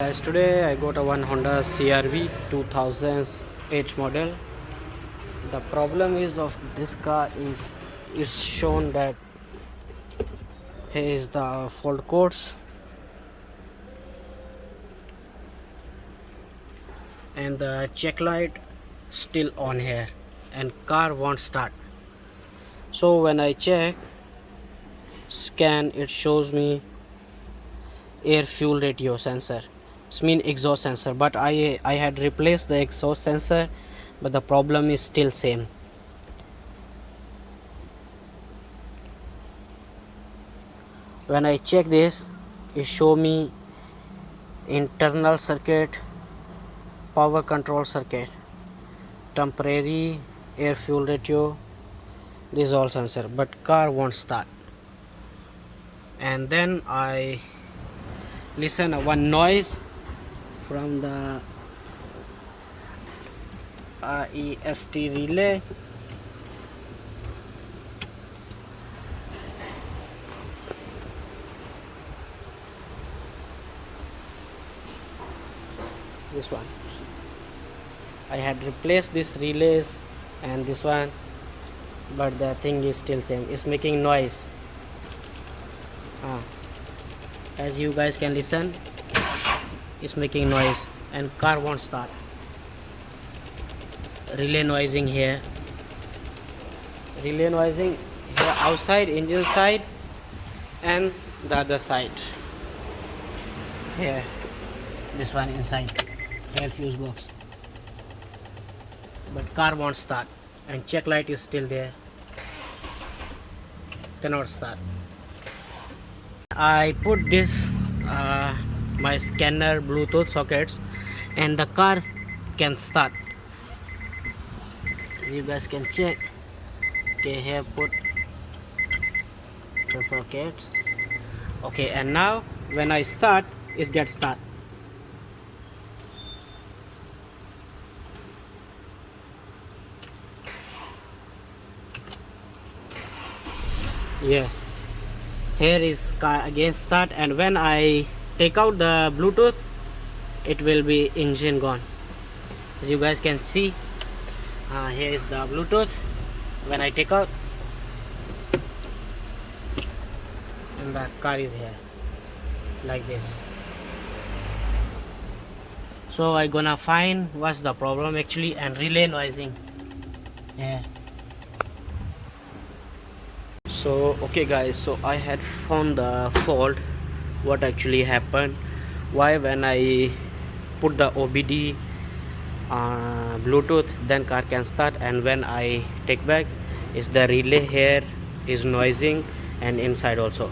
Guys, today I got a one Honda CRV 2008 model. The problem is of this car is it's shown that here is the fault codes and the check light still on here and car won't start. So when I check scan, it shows me air fuel ratio sensor. It's mean exhaust sensor, but I had replaced the exhaust sensor, but the problem is still same. When I check this, it show me internal circuit, power control circuit, temporary air fuel ratio, this all sensor, but car won't start. And then I listen one noise from the EST relay. This one I had replaced this relays and this one, but the thing is still same. It's making noise. As you guys can listen, it's making noise and car won't start. Relay noising here, relay noising here outside engine side and the other side here, this one inside air fuse box, but car won't start and check light is still there, cannot start. I put this my scanner Bluetooth sockets and the car can start. You guys can check. Okay, here put the sockets. Okay, and now when I start, it gets start. Yes, here is car again start, and when I take out the Bluetooth, it will be engine gone. As you guys can see, here is the Bluetooth. When I take out, and the car is here like this. So I gonna find what's the problem actually, and relay noising here. So okay guys, so I had found the fault, what actually happened, why when I put the OBD Bluetooth then car can start, and when I take back is the relay here is noising and inside also.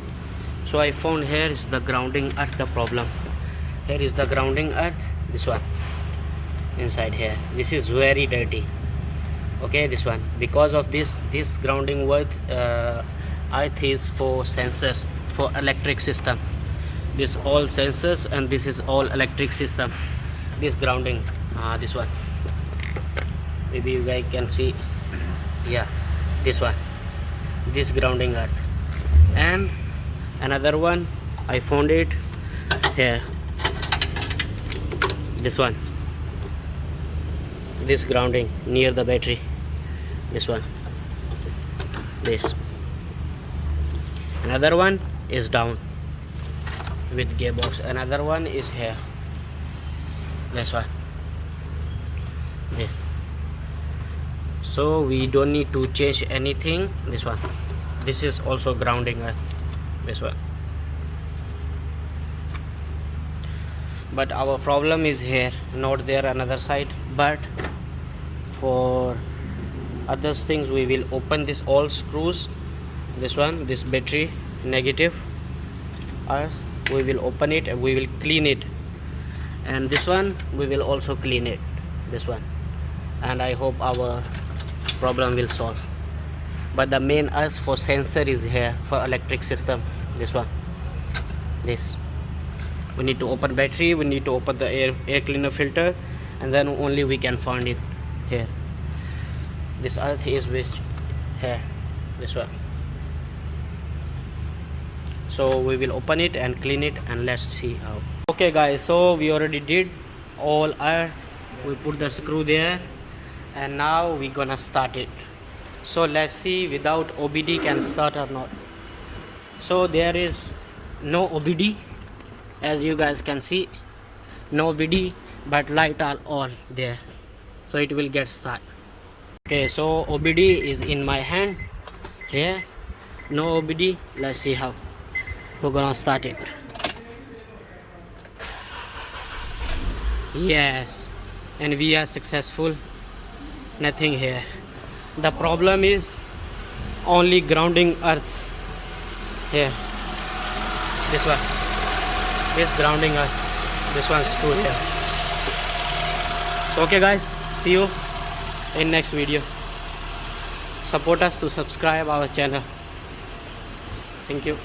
So I found here is the grounding earth the problem. Here is the grounding earth, this one inside here, this is very dirty. Okay, this one, because of this grounding earth is for sensors, for electric system. This all sensors and this is all electric system. This grounding, this one, maybe you guys can see, yeah, this one, this grounding earth. And another one I found it here, this one, this grounding near the battery, this one, this. Another one is down with gearbox, another one is here, this one, this. So we don't need to change anything. This one, this is also grounding earth, this one. But our problem is here, not there another side. But for other things we will open this all screws. This one, this battery negative, as we will open it and we will clean it, and this one we will also clean it, this one, and I hope our problem will solve. But the main us for sensor is here for electric system, this one, this. We need to open battery, we need to open the air cleaner filter, and then only we can find it here. This earth is which here, this one. So we will open it and clean it, and let's see how. Okay guys, so we already did all earth. We put the screw there and now we're gonna start it. So let's see without OBD can start or not. So there is no OBD, as you guys can see, no OBD, but light are all there, so it will get start. Okay, so OBD is in my hand here, no OBD. Let's see how we're gonna start it. Yes, and we are successful. Nothing here. The problem is only grounding earth here. This one, this grounding earth, this one's screw here. So okay guys, see you in next video. Support us to subscribe our channel. Thank you.